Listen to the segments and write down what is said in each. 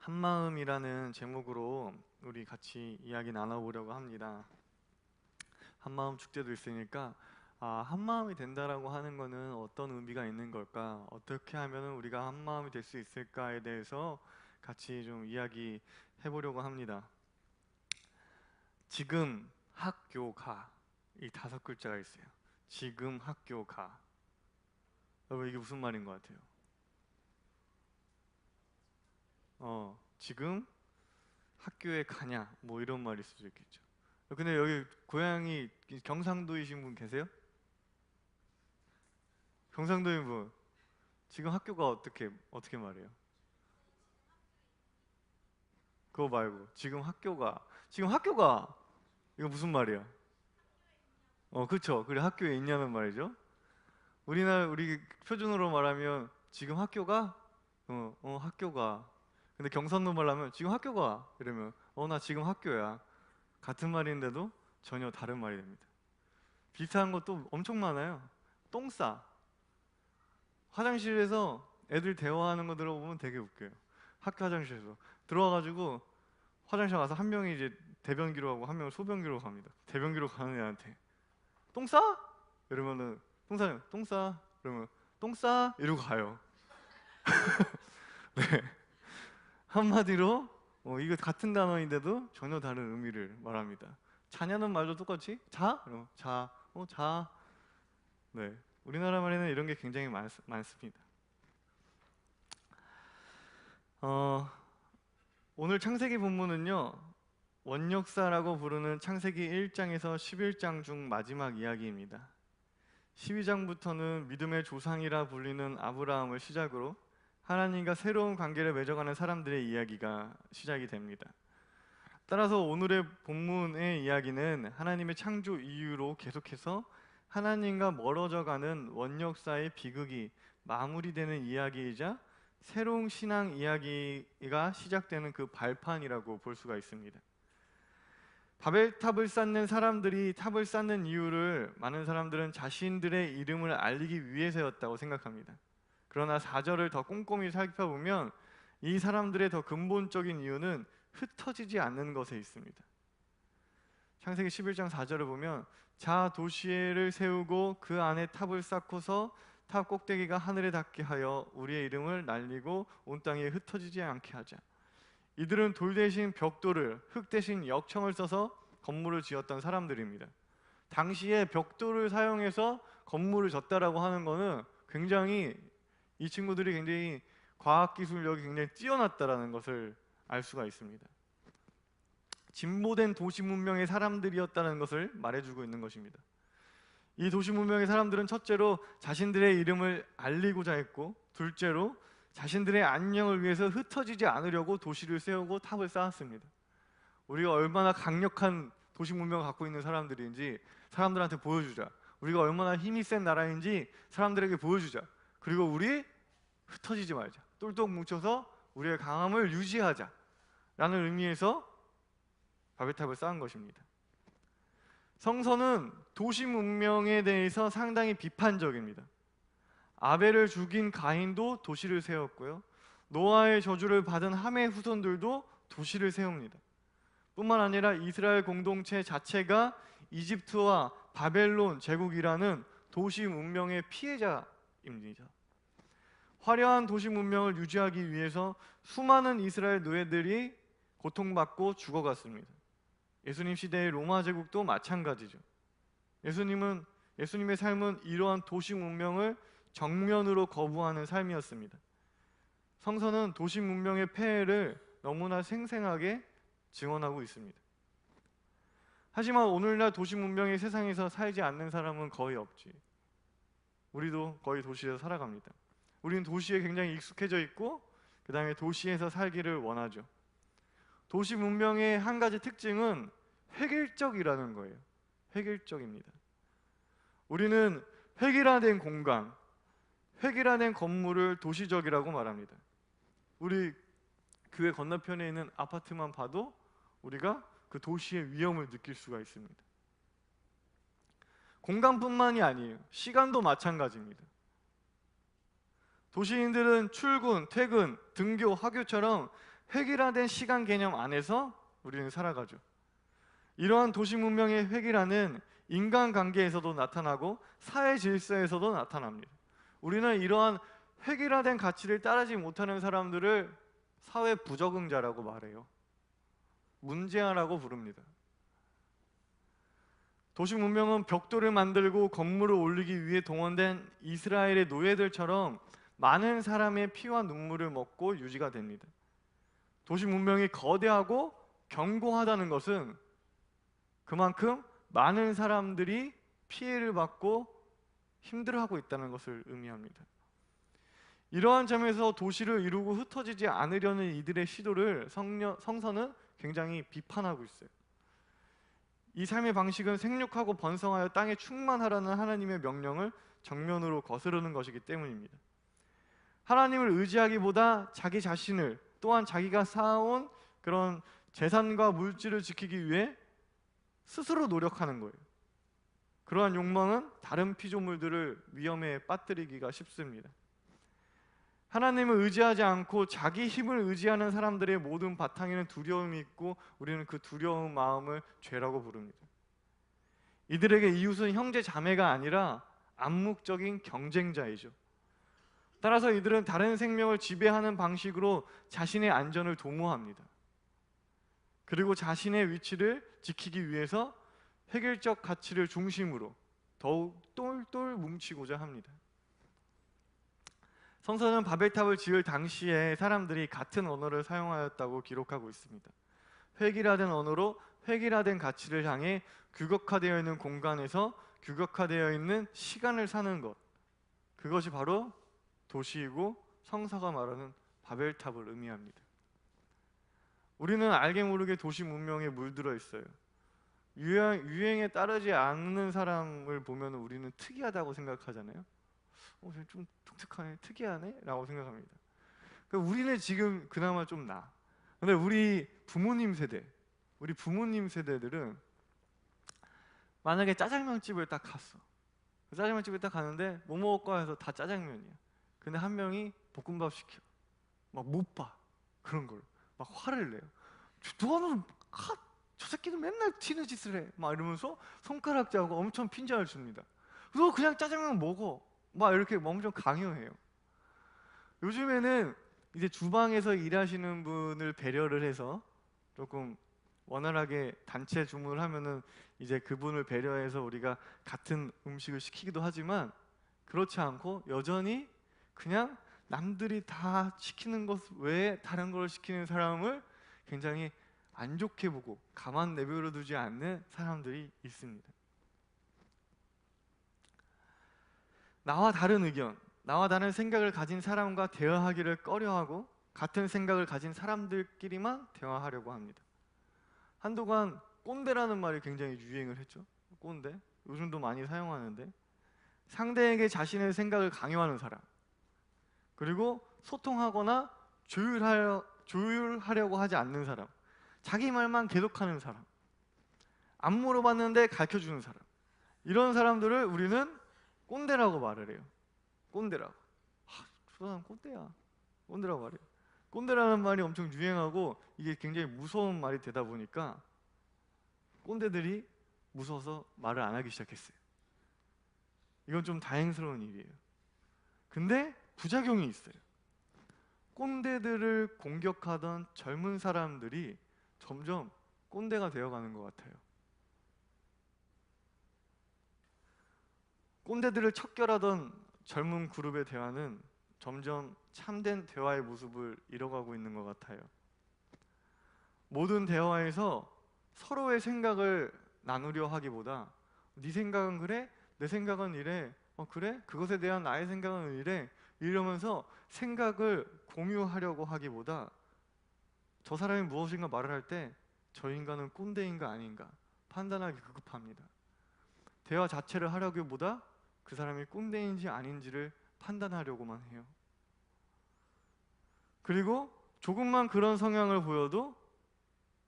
한마음이라는 제목으로 우리 같이 이야기 나눠보려고 합니다. 한마음 축제도 있으니까 한마음이 된다라고 하는 거는 어떤 의미가 있는 걸까? 어떻게 하면 우리가 한마음이 될 수 있을까에 대해서 같이 좀 이야기 해보려고 합니다. 지금 학교 가. 이 5글자가 있어요. 지금 학교 가. 여러분 이게 무슨 말인 것 같아요? 지금 학교에 가냐? 뭐 이런 말일 수도 있겠죠. 근데 여기 고향이 경상도이신 분 계세요? 경상도인 분 지금 학교가 어떻게 말해요? 그거 말고 지금 학교가 이거 무슨 말이야? 그쵸. 그래 학교에 있냐는 말이죠. 우리 표준어로 말하면 지금 학교가 학교가. 근데 경상도 말하면 지금 학교가 이러면 나 지금 학교야. 같은 말인데도 전혀 다른 말이 됩니다. 비슷한 것도 엄청 많아요. 똥 싸. 화장실에서 애들 대화하는 거 들어보면 되게 웃겨요. 학교 화장실에서 들어와가지고 화장실 가서 한 명이 이제 대변기로 하고 한 명은 소변기로 갑니다. 대변기로 가는 애한테 똥 싸? 이러면은 똥 싸? 이러면 똥 싸? 이러고 가요. 네. 한마디로 이거 같은 단어인데도 전혀 다른 의미를 말합니다. 자냐는 말도 똑같이 자? 이러면 자. 자. 네. 우리나라 말에는 이런 게 굉장히 많습니다. 오늘 창세기 본문은요, 원역사라고 부르는 창세기 1장에서 11장 중 마지막 이야기입니다. 12장부터는 믿음의 조상이라 불리는 아브라함을 시작으로 하나님과 새로운 관계를 맺어가는 사람들의 이야기가 시작이 됩니다. 따라서 오늘의 본문의 이야기는 하나님의 창조 이후로 계속해서 하나님과 멀어져가는 원역사의 비극이 마무리되는 이야기이자 새로운 신앙 이야기가 시작되는 그 발판이라고 볼 수가 있습니다. 바벨탑을 쌓는 사람들이 탑을 쌓는 이유를 많은 사람들은 자신들의 이름을 알리기 위해서였다고 생각합니다. 그러나 4절을 더 꼼꼼히 살펴보면 이 사람들의 더 근본적인 이유는 흩어지지 않는 것에 있습니다. 창세기 11장 4절을 보면 자 도시를 세우고 그 안에 탑을 쌓고서 탑 꼭대기가 하늘에 닿게 하여 우리의 이름을 날리고 온 땅에 흩어지지 않게 하자. 이들은 돌 대신 벽돌을, 흙 대신 역청을 써서 건물을 지었던 사람들입니다. 당시에 벽돌을 사용해서 건물을 졌다라고 하는 것은 굉장히 이 친구들이 굉장히 과학기술력이 굉장히 뛰어났다라는 것을 알 수가 있습니다. 진보된 도시 문명의 사람들이었다는 것을 말해주고 있는 것입니다. 이 도시 문명의 사람들은 첫째로 자신들의 이름을 알리고자 했고, 둘째로 자신들의 안녕을 위해서 흩어지지 않으려고 도시를 세우고 탑을 쌓았습니다. 우리가 얼마나 강력한 도시 문명을 갖고 있는 사람들인지 사람들한테 보여주자. 우리가 얼마나 힘이 센 나라인지 사람들에게 보여주자. 그리고 우리 흩어지지 말자. 똘똘 뭉쳐서 우리의 강함을 유지하자 라는 의미에서 바벨탑을 쌓은 것입니다. 성서는 도시 문명에 대해서 상당히 비판적입니다. 아벨을 죽인 가인도 도시를 세웠고요, 노아의 저주를 받은 함의 후손들도 도시를 세웁니다. 뿐만 아니라 이스라엘 공동체 자체가 이집트와 바벨론 제국이라는 도시 문명의 피해자입니다. 화려한 도시 문명을 유지하기 위해서 수많은 이스라엘 노예들이 고통받고 죽어갔습니다. 예수님 시대의 로마 제국도 마찬가지죠. 예수님의 삶은 이러한 도시 문명을 정면으로 거부하는 삶이었습니다. 성서는 도시 문명의 폐해를 너무나 생생하게 증언하고 있습니다. 하지만 오늘날 도시 문명의 세상에서 살지 않는 사람은 거의 없지. 우리도 거의 도시에서 살아갑니다. 우리는 도시에 굉장히 익숙해져 있고 그 다음에 도시에서 살기를 원하죠. 도시 문명의 한 가지 특징은 획일적이라는 거예요. 획일적입니다. 우리는 획일화된 공간, 획일화된 건물을 도시적이라고 말합니다. 우리 교회 건너편에 있는 아파트만 봐도 우리가 그 도시의 위험을 느낄 수가 있습니다. 공간뿐만이 아니에요. 시간도 마찬가지입니다. 도시인들은 출근, 퇴근, 등교, 학교처럼 획일화된 시간 개념 안에서 우리는 살아가죠. 이러한 도시 문명의 획일화는 인간관계에서도 나타나고 사회 질서에서도 나타납니다. 우리는 이러한 획일화된 가치를 따르지 못하는 사람들을 사회 부적응자라고 말해요. 문제아라고 부릅니다. 도시 문명은 벽돌을 만들고 건물을 올리기 위해 동원된 이스라엘의 노예들처럼 많은 사람의 피와 눈물을 먹고 유지가 됩니다. 도시 문명이 거대하고 견고하다는 것은 그만큼 많은 사람들이 피해를 받고 힘들어하고 있다는 것을 의미합니다. 이러한 점에서 도시를 이루고 흩어지지 않으려는 이들의 시도를 성서는 굉장히 비판하고 있어요. 이 삶의 방식은 생육하고 번성하여 땅에 충만하라는 하나님의 명령을 정면으로 거스르는 것이기 때문입니다. 하나님을 의지하기보다 자기 자신을 또한 자기가 쌓아온 그런 재산과 물질을 지키기 위해 스스로 노력하는 거예요. 그러한 욕망은 다른 피조물들을 위험에 빠뜨리기가 쉽습니다. 하나님을 의지하지 않고 자기 힘을 의지하는 사람들의 모든 바탕에는 두려움이 있고 우리는 그 두려운 마음을 죄라고 부릅니다. 이들에게 이웃은 형제 자매가 아니라 암묵적인 경쟁자이죠. 따라서 이들은 다른 생명을 지배하는 방식으로 자신의 안전을 도모합니다. 그리고 자신의 위치를 지키기 위해서 획일적 가치를 중심으로 더욱 똘똘 뭉치고자 합니다. 성서는 바벨탑을 지을 당시에 사람들이 같은 언어를 사용하였다고 기록하고 있습니다. 획일화된 언어로 획일화된 가치를 향해 규격화되어 있는 공간에서 규격화되어 있는 시간을 사는 것, 그것이 바로 도시이고 성서가 말하는 바벨탑을 의미합니다. 우리는 알게 모르게 도시 문명에 물들어 있어요. 유행에 따르지 않는 사람을 보면 우리는 특이하다고 생각하잖아요. 좀 독특하네, 특이하네 라고 생각합니다. 그러니까 우리는 지금 그나마 좀 나아. 근데 우리 부모님 세대들은 만약에 짜장면집을 딱 갔어. 짜장면집에 딱 가는데 뭐 먹을까 해서 다 짜장면이야. 근데 한 명이 볶음밥 시켜. 막 못 봐. 그런 걸. 막 화를 내요. 너는 저 새끼는 맨날 튀는 짓을 해. 막 이러면서 손가락 자고 엄청 핀잔을 줍니다. 너 그냥 짜장면 먹어. 막 이렇게 엄청 강요해요. 요즘에는 이제 주방에서 일하시는 분을 배려를 해서 조금 원활하게 단체 주문을 하면은 이제 그분을 배려해서 우리가 같은 음식을 시키기도 하지만 그렇지 않고 여전히 그냥 남들이 다 시키는 것 외에 다른 걸 시키는 사람을 굉장히 안 좋게 보고 가만 내버려 두지 않는 사람들이 있습니다. 나와 다른 의견, 나와 다른 생각을 가진 사람과 대화하기를 꺼려하고 같은 생각을 가진 사람들끼리만 대화하려고 합니다. 한동안 꼰대라는 말이 굉장히 유행을 했죠. 꼰대, 요즘도 많이 사용하는데 상대에게 자신의 생각을 강요하는 사람, 그리고 소통하거나 조율하려고 하지 않는 사람, 자기 말만 계속하는 사람, 안 물어봤는데 가르쳐주는 사람, 이런 사람들을 우리는 꼰대라고 말을 해요. 꼰대라고. 저 사람 꼰대야. 꼰대라고 말해요. 꼰대라는 말이 엄청 유행하고 이게 굉장히 무서운 말이 되다 보니까 꼰대들이 무서워서 말을 안 하기 시작했어요. 이건 좀 다행스러운 일이에요. 근데 부작용이 있어요. 꼰대들을 공격하던 젊은 사람들이 점점 꼰대가 되어가는 것 같아요. 꼰대들을 척결하던 젊은 그룹의 대화는 점점 참된 대화의 모습을 잃어가고 있는 것 같아요. 모든 대화에서 서로의 생각을 나누려 하기보다 네 생각은 그래? 내 생각은 이래? 그래? 그것에 대한 나의 생각은 이래? 이러면서 생각을 공유하려고 하기보다 저 사람이 무엇인가 말을 할 때 저 인간은 꼰대인가 아닌가 판단하기 급급합니다. 대화 자체를 하려기보다 그 사람이 꼰대인지 아닌지를 판단하려고만 해요. 그리고 조금만 그런 성향을 보여도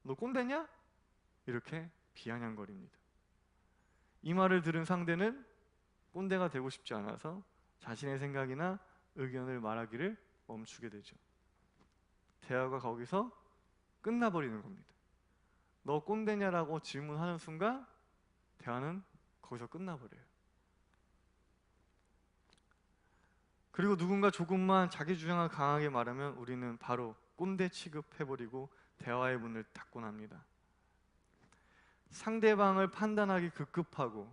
너 꼰대냐? 이렇게 비아냥거립니다. 이 말을 들은 상대는 꼰대가 되고 싶지 않아서 자신의 생각이나 의견을 말하기를 멈추게 되죠. 대화가 거기서 끝나버리는 겁니다. 너 꼰대냐라고 질문하는 순간 대화는 거기서 끝나버려요. 그리고 누군가 조금만 자기 주장을 강하게 말하면 우리는 바로 꼰대 취급해버리고 대화의 문을 닫곤 합니다. 상대방을 판단하기 급급하고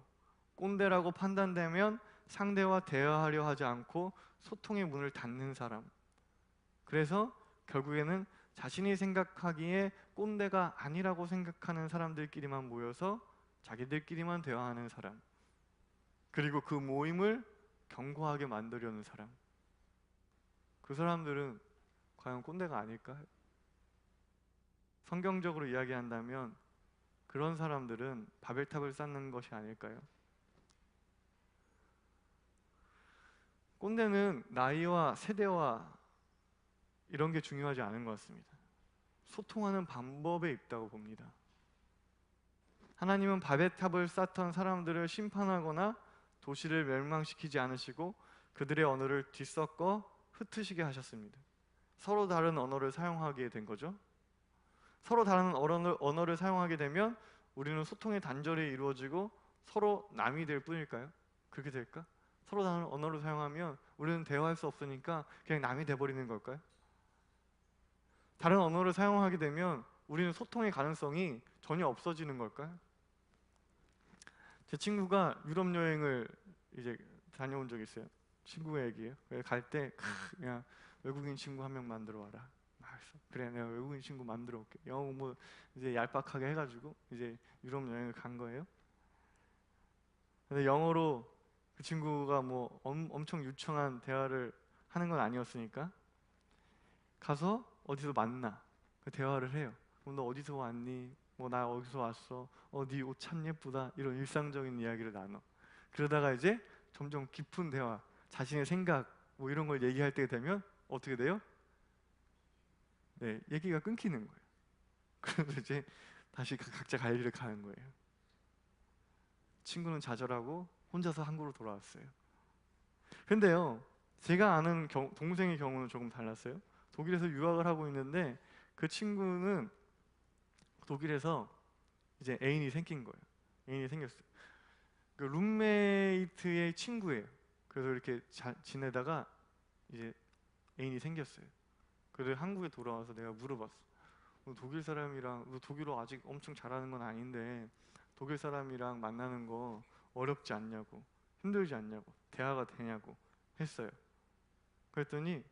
꼰대라고 판단되면 상대와 대화하려 하지 않고 소통의 문을 닫는 사람. 그래서 결국에는 자신이 생각하기에 꼰대가 아니라고 생각하는 사람들끼리만 모여서 자기들끼리만 대화하는 사람. 그리고 그 모임을 견고하게 만들려는 사람. 그 사람들은 과연 꼰대가 아닐까요? 성경적으로 이야기한다면 그런 사람들은 바벨탑을 쌓는 것이 아닐까요? 꼰대는 나이와 세대와 이런 게 중요하지 않은 것 같습니다. 소통하는 방법에 있다고 봅니다. 하나님은 바벨탑을 쌓던 사람들을 심판하거나 도시를 멸망시키지 않으시고 그들의 언어를 뒤섞어 흩으시게 하셨습니다. 서로 다른 언어를 사용하게 된 거죠. 서로 다른 언어를 사용하게 되면 우리는 소통이 단절이 이루어지고 서로 남이 될 뿐일까요? 그렇게 될까? 서로 다른 언어를 사용하면 우리는 대화할 수 없으니까 그냥 남이 돼버리는 걸까요? 다른 언어를 사용하게 되면 우리는 소통의 가능성이 전혀 없어지는 걸까요? 제 친구가 유럽 여행을 이제 다녀온 적이 있어요. 친구가 얘기해요. 갈 때 그냥 외국인 친구 한 명 만들어 와라. 그래, 내가 외국인 친구 만들어 올게. 영어 공부 이제 얄팍하게 해가지고 이제 유럽 여행을 간 거예요. 근데 영어로 그 친구가 뭐 엄청 유창한 대화를 하는 건 아니었으니까 가서 어디서 만나 그 대화를 해요. 너 어디서 왔니? 뭐 나 어디서 왔어? 네 옷 참 예쁘다. 이런 일상적인 이야기를 나눠. 그러다가 이제 점점 깊은 대화, 자신의 생각 뭐 이런 걸 얘기할 때 되면 어떻게 돼요? 네, 얘기가 끊기는 거예요. 그래서 이제 다시 각자 갈 일을 가는 거예요. 친구는 좌절하고 혼자서 한국으로 돌아왔어요. 근데요, 제가 아는 동생의 경우는 조금 달랐어요. 독일에서 유학을 하고 있는데 그 친구는 독일에서 이제 애인이 생긴 거예요. 애인이 생겼어요. 그 룸메이트의 친구예요. 그래서 이렇게 지내다가 이제 애인이 생겼어요. 그래서 한국에 돌아와서 내가 물어봤어. 독일 사람이랑 너 독일어 아직 엄청 잘하는 건 아닌데 독일 사람이랑 만나는 거 어렵지 않냐고, 힘들지 않냐고, 대화가 되냐고 했어요. 그랬더니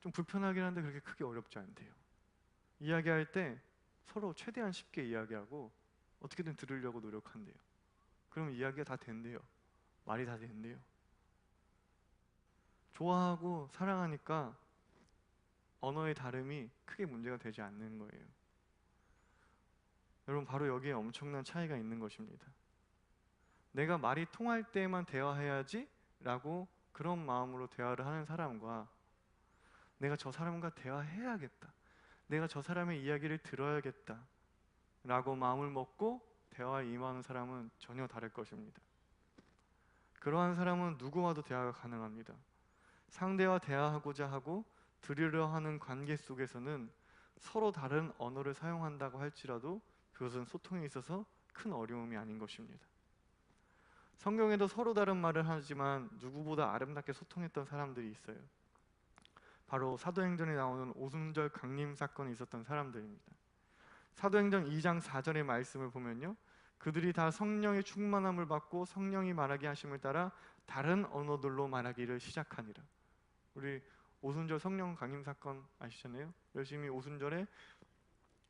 좀 불편하긴 한데 그렇게 크게 어렵지 않대요. 이야기할 때 서로 최대한 쉽게 이야기하고 어떻게든 들으려고 노력한대요. 그럼 이야기가 다 된대요. 말이 다 된대요. 좋아하고 사랑하니까 언어의 다름이 크게 문제가 되지 않는 거예요. 여러분, 바로 여기에 엄청난 차이가 있는 것입니다. 내가 말이 통할 때만 대화해야지 라고 그런 마음으로 대화를 하는 사람과 내가 저 사람과 대화해야겠다, 내가 저 사람의 이야기를 들어야겠다 라고 마음을 먹고 대화에 임하는 사람은 전혀 다를 것입니다. 그러한 사람은 누구와도 대화가 가능합니다. 상대와 대화하고자 하고 들으려 하는 관계 속에서는 서로 다른 언어를 사용한다고 할지라도 그것은 소통에 있어서 큰 어려움이 아닌 것입니다. 성경에도 서로 다른 말을 하지만 누구보다 아름답게 소통했던 사람들이 있어요. 바로 사도행전에 나오는 오순절 강림 사건이 있었던 사람들입니다. 사도행전 2장 4절의 말씀을 보면요, 그들이 다 성령의 충만함을 받고 성령이 말하게 하심을 따라 다른 언어들로 말하기를 시작하니라. 우리 오순절 성령 강림 사건 아시잖아요. 열심히 오순절에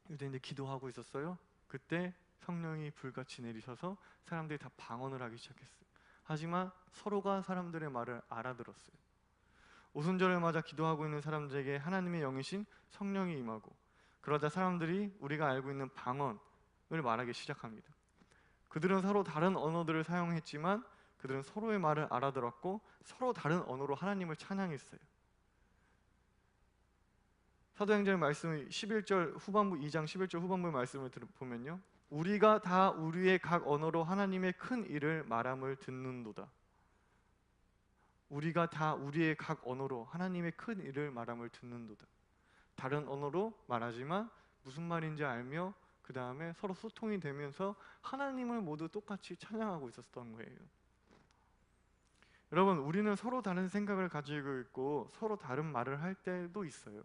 유대인들 기도하고 있었어요. 그때 성령이 불같이 내리셔서 사람들이 다 방언을 하기 시작했어요. 하지만 서로가 사람들의 말을 알아들었어요. 오순절을 맞아 기도하고 있는 사람들에게 하나님의 영이신 성령이 임하고 그러자 사람들이 우리가 알고 있는 방언을 말하기 시작합니다. 그들은 서로 다른 언어들을 사용했지만 그들은 서로의 말을 알아들었고 서로 다른 언어로 하나님을 찬양했어요. 사도행전 말씀 11절 후반부 2장 11절 후반부 말씀을 보면요, 우리가 다 우리의 각 언어로 하나님의 큰 일을 말함을 듣는도다. 우리가 다 우리의 각 언어로 하나님의 큰 일을 말함을 듣는도다. 다른 언어로 말하지만 무슨 말인지 알며 그 다음에 서로 소통이 되면서 하나님을 모두 똑같이 찬양하고 있었던 거예요. 여러분, 우리는 서로 다른 생각을 가지고 있고 서로 다른 말을 할 때도 있어요.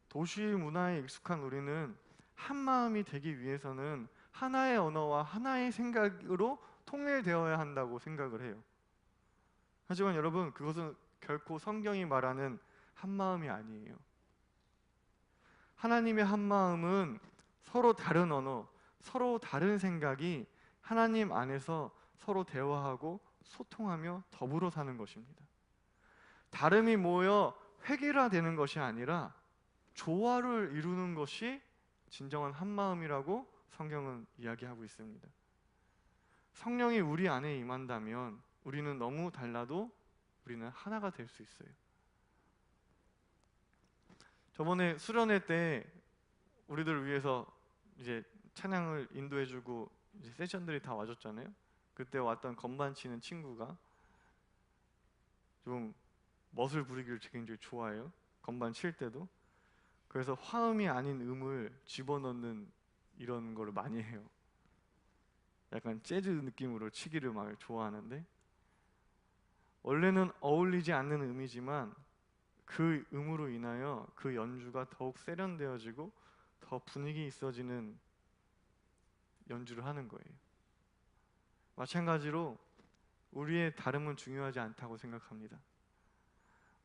도시 문화에 익숙한 우리는 한 마음이 되기 위해서는 하나의 언어와 하나의 생각으로 통일되어야 한다고 생각을 해요. 하지만 여러분, 그것은 결코 성경이 말하는 한 마음이 아니에요. 하나님의 한 마음은 서로 다른 언어, 서로 다른 생각이 하나님 안에서 서로 대화하고 소통하며 더불어 사는 것입니다. 다름이 모여 획일화되는 것이 아니라 조화를 이루는 것이 진정한 한 마음이라고 성경은 이야기하고 있습니다. 성령이 우리 안에 임한다면 우리는 너무 달라도 우리는 하나가 될 수 있어요. 저번에 수련회 때 우리들 위해서 이제 찬양을 인도해주고 이제 세션들이 다 와줬잖아요. 그때 왔던 건반 치는 친구가 좀 멋을 부리기를 굉장히 좋아해요. 건반 칠 때도. 그래서 화음이 아닌 음을 집어넣는 이런 거를 많이 해요. 약간 재즈 느낌으로 치기를 막 좋아하는데, 원래는 어울리지 않는 음이지만 그 음으로 인하여 그 연주가 더욱 세련되어지고 더 분위기 있어지는 연주를 하는 거예요. 마찬가지로 우리의 다름은 중요하지 않다고 생각합니다.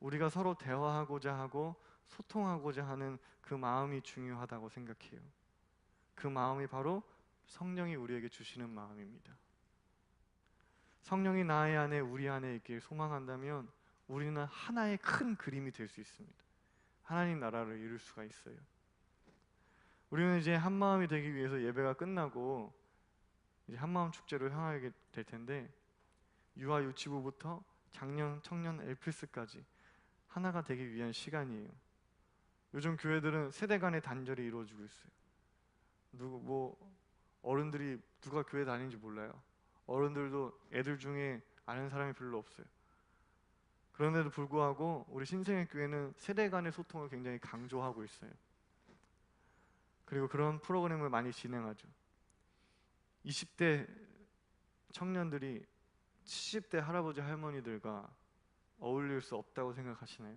우리가 서로 대화하고자 하고 소통하고자 하는 그 마음이 중요하다고 생각해요. 그 마음이 바로 성령이 우리에게 주시는 마음입니다. 성령이 나의 안에 우리 안에 있길 소망한다면 우리는 하나의 큰 그림이 될 수 있습니다. 하나님 나라를 이룰 수가 있어요. 우리는 이제 한 마음이 되기 위해서 예배가 끝나고 이제 한마음 축제로 향하게 될 텐데, 유아 유치부부터 장년 청년 엘피스까지 하나가 되기 위한 시간이에요. 요즘 교회들은 세대 간의 단절이 이루어지고 있어요. 어른들이 누가 교회 다니는지 몰라요. 어른들도 애들 중에 아는 사람이 별로 없어요. 그런데도 불구하고 우리 신생의 교회는 세대 간의 소통을 굉장히 강조하고 있어요. 그리고 그런 프로그램을 많이 진행하죠. 20대 청년들이 70대 할아버지 할머니들과 어울릴 수 없다고 생각하시나요?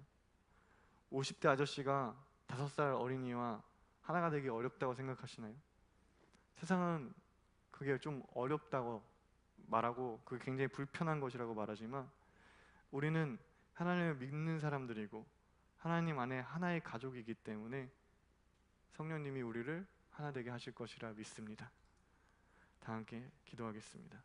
50대 아저씨가 5살 어린이와 하나가 되기 어렵다고 생각하시나요? 세상은 그게 좀 어렵다고 말하고 그게 굉장히 불편한 것이라고 말하지만, 우리는 하나님을 믿는 사람들이고 하나님 안에 하나의 가족이기 때문에 성령님이 우리를 하나 되게 하실 것이라 믿습니다. 다 함께 기도하겠습니다.